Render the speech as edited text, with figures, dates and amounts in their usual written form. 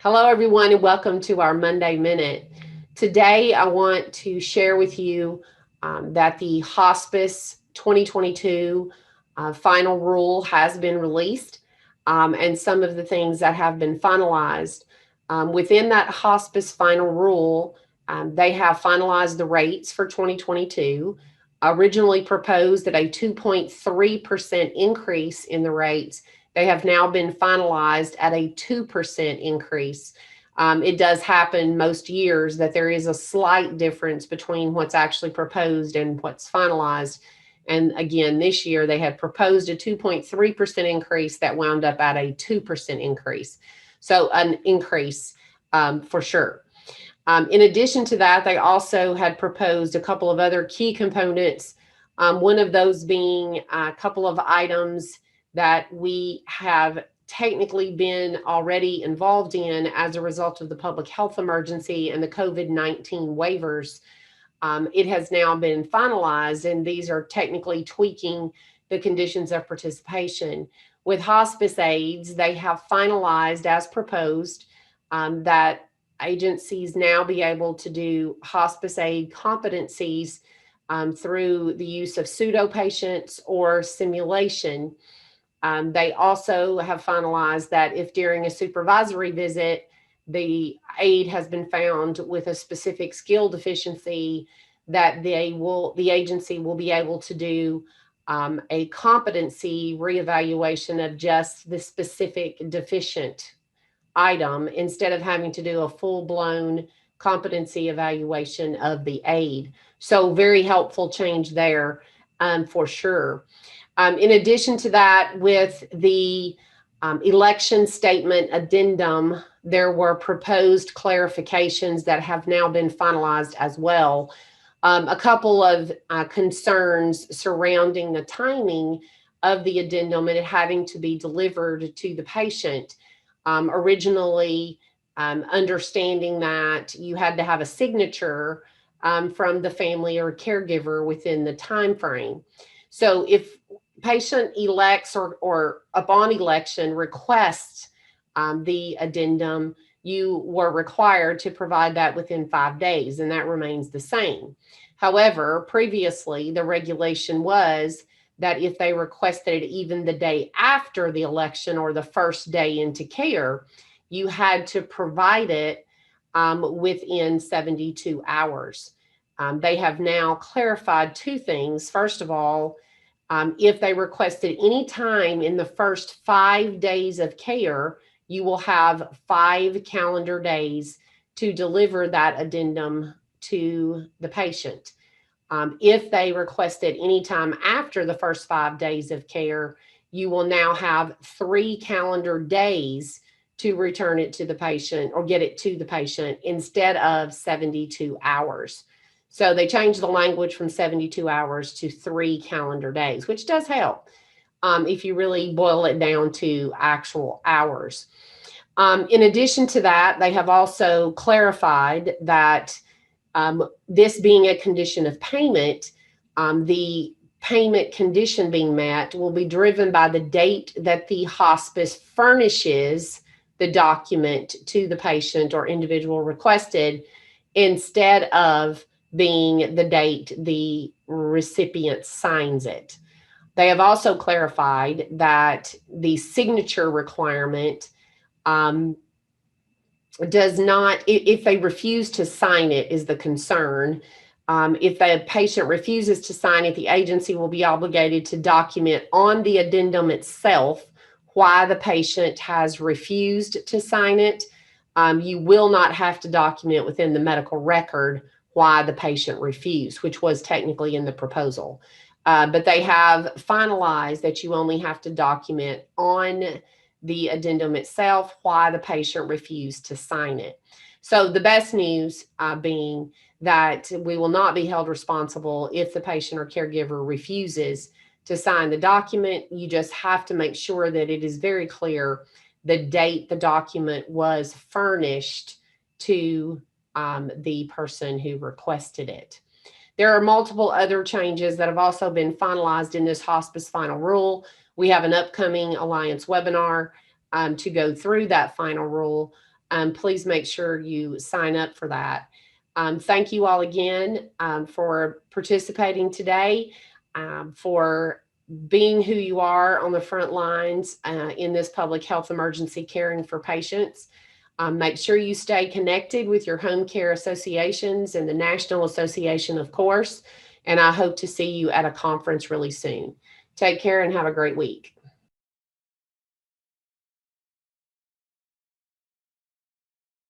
Hello, everyone, and welcome to our Monday Minute. Today, I want to share with you that the Hospice 2022 Final Rule has been released, and some of the things that have been finalized. Within that Hospice Final Rule, they have finalized the rates for 2022, originally proposed at a 2.3% increase in the rates. They have now been finalized at a 2% increase. It does happen most years that there is a slight difference between what's actually proposed and what's finalized. And again, this year they had proposed a 2.3% increase that wound up at a 2% increase. So an increase for sure. In addition to that, they also had proposed a couple of other key components, one of those being a couple of items that we have technically been already involved in as a result of the public health emergency and the COVID-19 waivers. It has now been finalized, and these are technically tweaking the conditions of participation. With hospice aides, they have finalized as proposed that agencies now be able to do hospice aid competencies through the use of pseudo patients or simulation. They also have finalized that if during a supervisory visit, the aide has been found with a specific skill deficiency, that the agency will be able to do a competency reevaluation of just the specific deficient item instead of having to do a full-blown competency evaluation of the aide. So very helpful change there for sure. In addition to that, with the election statement addendum, there were proposed clarifications that have now been finalized as well. A couple of concerns surrounding the timing of the addendum and it having to be delivered to the patient. Originally, understanding that you had to have a signature from the family or caregiver within the time frame. So if patient elects or upon election requests the addendum, you were required to provide that within 5 days, and that remains the same. However, previously the regulation was that if they requested it even the day after the election or the first day into care, you had to provide it within 72 hours. They have now clarified two things. First of all, if they requested any time in the first 5 days of care, you will have 5 calendar days to deliver that addendum to the patient. If they requested any time after the first 5 days of care, you will now have 3 calendar days to return it to the patient or get it to the patient instead of 72 hours. So they changed the language from 72 hours to 3 calendar days, which does help if you really boil it down to actual hours. In addition to that, they have also clarified that this being a condition of payment, the payment condition being met will be driven by the date that the hospice furnishes the document to the patient or individual requested instead of being the date the recipient signs it. They have also clarified that the signature requirement does not, if they refuse to sign it is the concern. If the patient refuses to sign it, the agency will be obligated to document on the addendum itself why the patient has refused to sign it. You will not have to document within the medical record why the patient refused, which was technically in the proposal. But they have finalized that you only have to document on the addendum itself why the patient refused to sign it. So the best news being that we will not be held responsible if the patient or caregiver refuses to sign the document. You just have to make sure that it is very clear the date the document was furnished to the person who requested it. There are multiple other changes that have also been finalized in this Hospice Final Rule. We have an upcoming Alliance webinar to go through that final rule. please make sure you sign up for that. Thank you all again for participating today, for being who you are on the front lines in this public health emergency caring for patients. Make sure you stay connected with your home care associations and the National Association, of course. And I hope to see you at a conference really soon. Take care and have a great week.